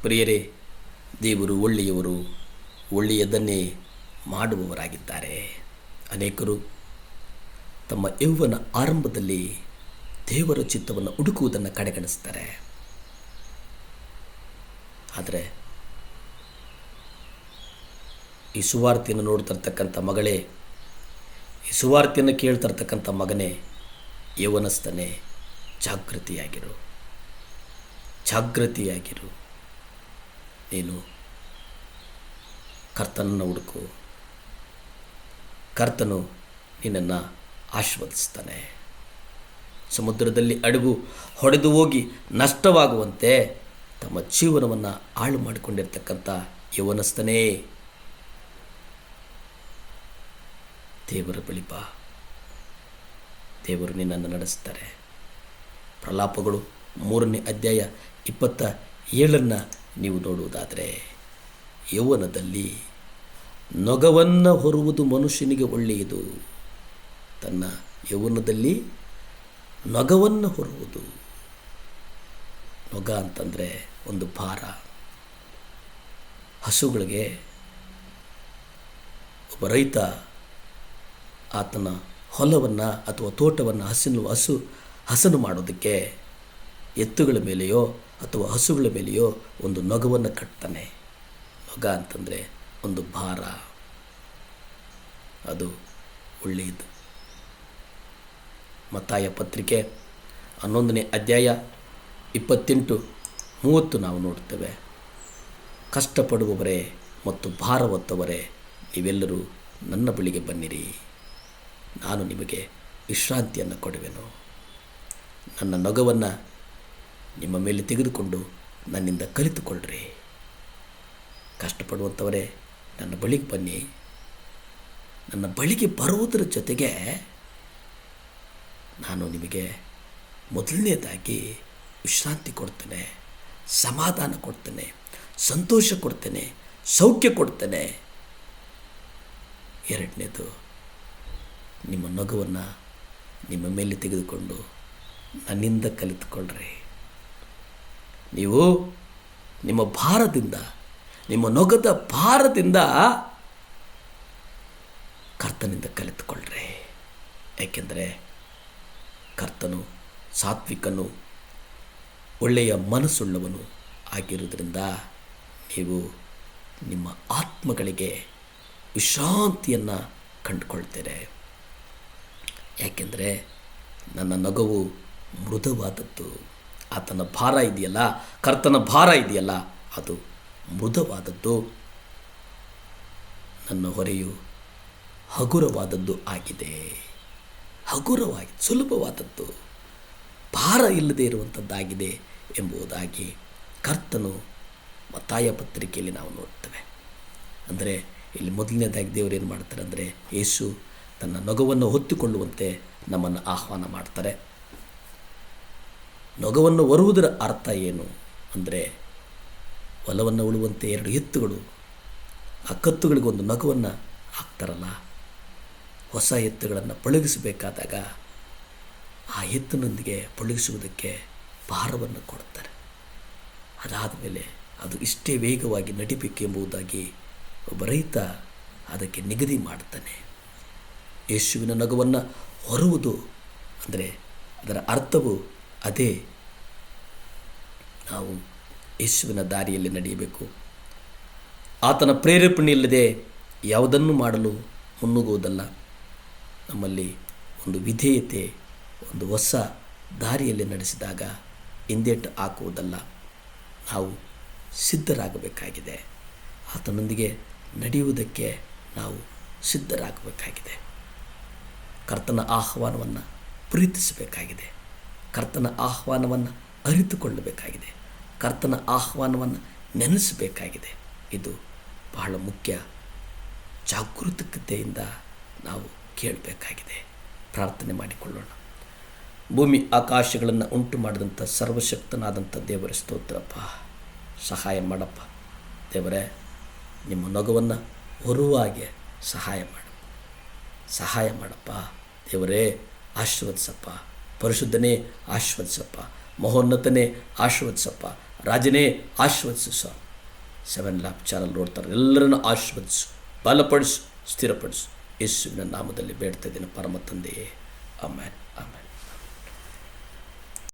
ಪ್ರಿಯರೇ, ದೇವರು ಒಳ್ಳೆಯವರು, ಒಳ್ಳೆಯದನ್ನೇ ಮಾಡುವವರಾಗಿದ್ದಾರೆ. ಅನೇಕರು ತಮ್ಮ ಯೌವನ ಆರಂಭದಲ್ಲಿ ದೇವರ ಚಿತ್ತವನ್ನು ಹುಡುಕುವುದನ್ನು ಕಡೆಗಣಿಸ್ತಾರೆ. ಆದರೆ ಈ ಸುವಾರ್ತೆಯನ್ನು ನೋಡ್ತಿರ್ತಕ್ಕಂಥ ಮಗಳೇ, ಈ ಸುವಾರ್ತೆಯನ್ನು ಕೇಳ್ತಿರ್ತಕ್ಕಂಥ ಮಗನೇ, ಯೌವನಸ್ಥನೇ, ಜಾಗೃತಿಯಾಗಿರು. ನೀನು ಕರ್ತನನ್ನು ಹುಡುಕು. ಕರ್ತನು ನಿನ್ನನ್ನು ಆಶೀರ್ವದಿಸ್ತಾನೆ. ಸಮುದ್ರದಲ್ಲಿ ಹಡಗು ಹೊಡೆದು ಹೋಗಿ ನಷ್ಟವಾಗುವಂತೆ ತಮ್ಮ ಜೀವನವನ್ನು ಹಾಳು ಮಾಡಿಕೊಂಡಿರ್ತಕ್ಕಂಥ ಯೌವನಸ್ಥನೇ, ದೇವರ ಬಳಿ ಬಾ. ದೇವರು ನಿನ್ನನ್ನು ನಡೆಸ್ತಾರೆ. ಪ್ರಲಾಪಗಳು 3ನೇ ಅಧ್ಯಾಯ 27 ನೀವು ನೋಡುವುದಾದರೆ, ಯೌವನದಲ್ಲಿ ನೊಗವನ್ನು ಹೊರುವುದು ಮನುಷ್ಯನಿಗೆ ಒಳ್ಳೆಯದು. ತನ್ನ ಯೌವನದಲ್ಲಿ ನೊಗವನ್ನು ಹೊರುವುದು. ನೊಗ ಅಂತಂದರೆ ಒಂದು ಭಾರ. ಹಸುಗಳಿಗೆ ಒಬ್ಬ ರೈತ ಆತನ ಹೊಲವನ್ನು ಅಥವಾ ತೋಟವನ್ನು ಹಸನು ಮಾಡೋದಕ್ಕೆ ಎತ್ತುಗಳ ಮೇಲೆಯೋ ಅಥವಾ ಹಸುಗಳ ಮೇಲೆಯೋ ಒಂದು ನೊಗವನ್ನು ಕಟ್ತಾನೆ. ನೊಗ ಅಂತಂದರೆ ಒಂದು ಭಾರ. ಅದು ಒಳ್ಳೆಯದು. ಮತ್ತಾಯ ಪತ್ರಿಕೆ 11ನೇ ಅಧ್ಯಾಯ 28-30 ನಾವು ನೋಡ್ತೇವೆ. ಕಷ್ಟಪಡುವವರೇ ಮತ್ತು ಭಾರ ಹೊತ್ತವರೇ, ನೀವೆಲ್ಲರೂ ನನ್ನ ಬಳಿಗೆ ಬನ್ನಿರಿ, ನಾನು ನಿಮಗೆ ವಿಶ್ರಾಂತಿಯನ್ನು ಕೊಡುವೆನು. ನನ್ನ ನೊಗವನ್ನು ನಿಮ್ಮ ಮೇಲೆ ತೆಗೆದುಕೊಂಡು ನನ್ನಿಂದ ಕಲಿತುಕೊಳ್ಳ್ರಿ. ಕಷ್ಟಪಡುವಂಥವರೇ, ನನ್ನ ಬಳಿಗೆ ಬನ್ನಿ. ನನ್ನ ಬಳಿಗೆ ಬರುವುದರ ಜೊತೆಗೆ ನಾನು ನಿಮಗೆ ಮೊದಲನೇದಾಗಿ ವಿಶ್ರಾಂತಿ ಕೊಡ್ತೇನೆ, ಸಮಾಧಾನ ಕೊಡ್ತೇನೆ, ಸಂತೋಷ ಕೊಡ್ತೇನೆ, ಸೌಖ್ಯ ಕೊಡ್ತೇನೆ. ಎರಡನೇದು, ನಿಮ್ಮ ನೊಗವನ್ನು ನಿಮ್ಮ ಮೇಲೆ ತೆಗೆದುಕೊಂಡು ನನ್ನಿಂದ ಕಲಿತುಕೊಳ್ಳ್ರಿ. ನೀವು ನಿಮ್ಮ ಭಾರದಿಂದ, ನಿಮ್ಮ ನೊಗದ ಭಾರದಿಂದ ಕರ್ತನಿಂದ ಕಲಿತುಕೊಳ್ಳ್ರಿ. ಏಕೆಂದರೆ ಕರ್ತನು ಸಾತ್ವಿಕನು, ಒಳ್ಳೆಯ ಮನಸ್ಸುಳ್ಳವನು ಆಗಿರುವುದರಿಂದ ನೀವು ನಿಮ್ಮ ಆತ್ಮಗಳಿಗೆ ವಿಶ್ರಾಂತಿಯನ್ನು ಕಂಡುಕೊಳ್ತೀರಿ. ಯಾಕೆಂದರೆ ನನ್ನ ನೊಗವು ಮೃದುವಾದದ್ದು. ಆತನ ಭಾರ ಇದೆಯಲ್ಲ, ಕರ್ತನ ಭಾರ ಇದೆಯಲ್ಲ, ಅದು ಮೃದುವಾದದ್ದು. ನನ್ನ ಹೊರೆಯು ಹಗುರವಾದದ್ದು ಆಗಿದೆ. ಸುಲಭವಾದದ್ದು, ಭಾರ ಇಲ್ಲದೆ ಇರುವಂಥದ್ದಾಗಿದೆ ಎಂಬುದಾಗಿ ಕರ್ತನು ಮತ್ತಾಯ ಪತ್ರಿಕೆಯಲ್ಲಿ ನಾವು ನೋಡ್ತೇವೆ. ಅಂದರೆ ಇಲ್ಲಿ ಮೊದಲನೇದಾಗಿ ದೇವರು ಏನು ಮಾಡ್ತಾರೆ ಅಂದರೆ, ಯೇಸು ತನ್ನ ನೊಗವನ್ನು ಹೊತ್ತುಕೊಳ್ಳುವಂತೆ ನಮ್ಮನ್ನು ಆಹ್ವಾನ ಮಾಡ್ತಾರೆ. ನೊಗವನ್ನು ಹೊರುವುದರ ಅರ್ಥ ಏನು ಅಂದರೆ, ಹೊಲವನ್ನು ಉಳುವಂತೆ 2 ಎತ್ತುಗಳು, ಆ ಕತ್ತುಗಳಿಗೊಂದು ನೊಗವನ್ನು ಹಾಕ್ತಾರಲ್ಲ, ಹೊಸ ಎತ್ತುಗಳನ್ನು ಪಳಗಿಸಬೇಕಾದಾಗ ಆ ಎತ್ತಿನೊಂದಿಗೆ ಪಳಗಿಸುವುದಕ್ಕೆ ಭಾರವನ್ನು ಕೊಡ್ತಾರೆ. ಅದಾದ ಮೇಲೆ ಅದು ಇಷ್ಟೇ ವೇಗವಾಗಿ ನಡಿಬೇಕು ಎಂಬುದಾಗಿ ಒಬ್ಬ ರೈತ ಅದಕ್ಕೆ ನಿಗದಿ ಮಾಡ್ತಾನೆ. ಯೇಸುವಿನ ನೊಗವನ್ನು ಹೊರುವುದು ಅಂದರೆ ಅದರ ಅರ್ಥವು ಅದೇ. ನಾವು ಯೇಸುವಿನ ದಾರಿಯಲ್ಲಿ ನಡೆಯಬೇಕು. ಆತನ ಪ್ರೇರೇಪಣೆ ಇಲ್ಲದೆ ಯಾವುದನ್ನು ಮಾಡಲು ಮುನ್ನುಗ್ಗುವುದಲ್ಲ. ನಮ್ಮಲ್ಲಿ ಒಂದು ವಿಧೇಯತೆ, ಒಂದು ಹೊಸ ದಾರಿಯಲ್ಲಿ ನಡೆಸಿದಾಗ ಹಿಂದೇಟು ಹಾಕುವುದಲ್ಲ. ನಾವು ಸಿದ್ಧರಾಗಬೇಕಾಗಿದೆ. ಆತನೊಂದಿಗೆ ನಡೆಯುವುದಕ್ಕೆ ನಾವು ಸಿದ್ಧರಾಗಬೇಕಾಗಿದೆ. ಕರ್ತನ ಆಹ್ವಾನವನ್ನು ಪ್ರೀತಿಸಬೇಕಾಗಿದೆ. ಕರ್ತನ ಆಹ್ವಾನವನ್ನು ಅರಿತುಕೊಳ್ಳಬೇಕಾಗಿದೆ. ಕರ್ತನ ಆಹ್ವಾನವನ್ನು ನೆನೆಸಬೇಕಾಗಿದೆ. ಇದು ಬಹಳ ಮುಖ್ಯ. ಜಾಗೃತಿಕತೆಯಿಂದ ನಾವು ಕೇಳಬೇಕಾಗಿದೆ. ಪ್ರಾರ್ಥನೆ ಮಾಡಿಕೊಳ್ಳೋಣ. ಭೂಮಿ ಆಕಾಶಗಳನ್ನು ಉಂಟು ಮಾಡಿದಂಥ ಸರ್ವಶಕ್ತನಾದಂಥ ದೇವರ ಸ್ತೋತ್ರಪ್ಪ. ಸಹಾಯ ಮಾಡಪ್ಪ ದೇವರೇ. ನಿಮ್ಮ ನೊಗವನ್ನು ಹೊರುವ ಹಾಗೆ ಸಹಾಯ ಮಾಡಪ್ಪ ದೇವರೇ. ಆಶೀರ್ವದಿಸಪ್ಪ. ಪರಿಶುದ್ಧನೇ ಆಶೀರ್ವದಿಸಪ್ಪ. ಮಹೋನ್ನತನೇ ಆಶೀರ್ವದಿಸಪ್ಪ. ರಾಜನೇ ಆಶೀರ್ವದಿಸು ಸ್ವಾಮಿ. 7 ಲ್ಯಾಪ್ ಚಾನಲ್ ನೋಡ್ತಾರೆ ಎಲ್ಲರನ್ನು ಆಶೀರ್ವದಿಸು, ಬಲಪಡಿಸು, ಸ್ಥಿರಪಡಿಸು. ಯೇಸುವಿನ ನಾಮದಲ್ಲಿ ಬೇಡ್ತಾ ಇದ್ದೀನಿ ಪರಮ ತಂದೆಯೇ. Amen, amen.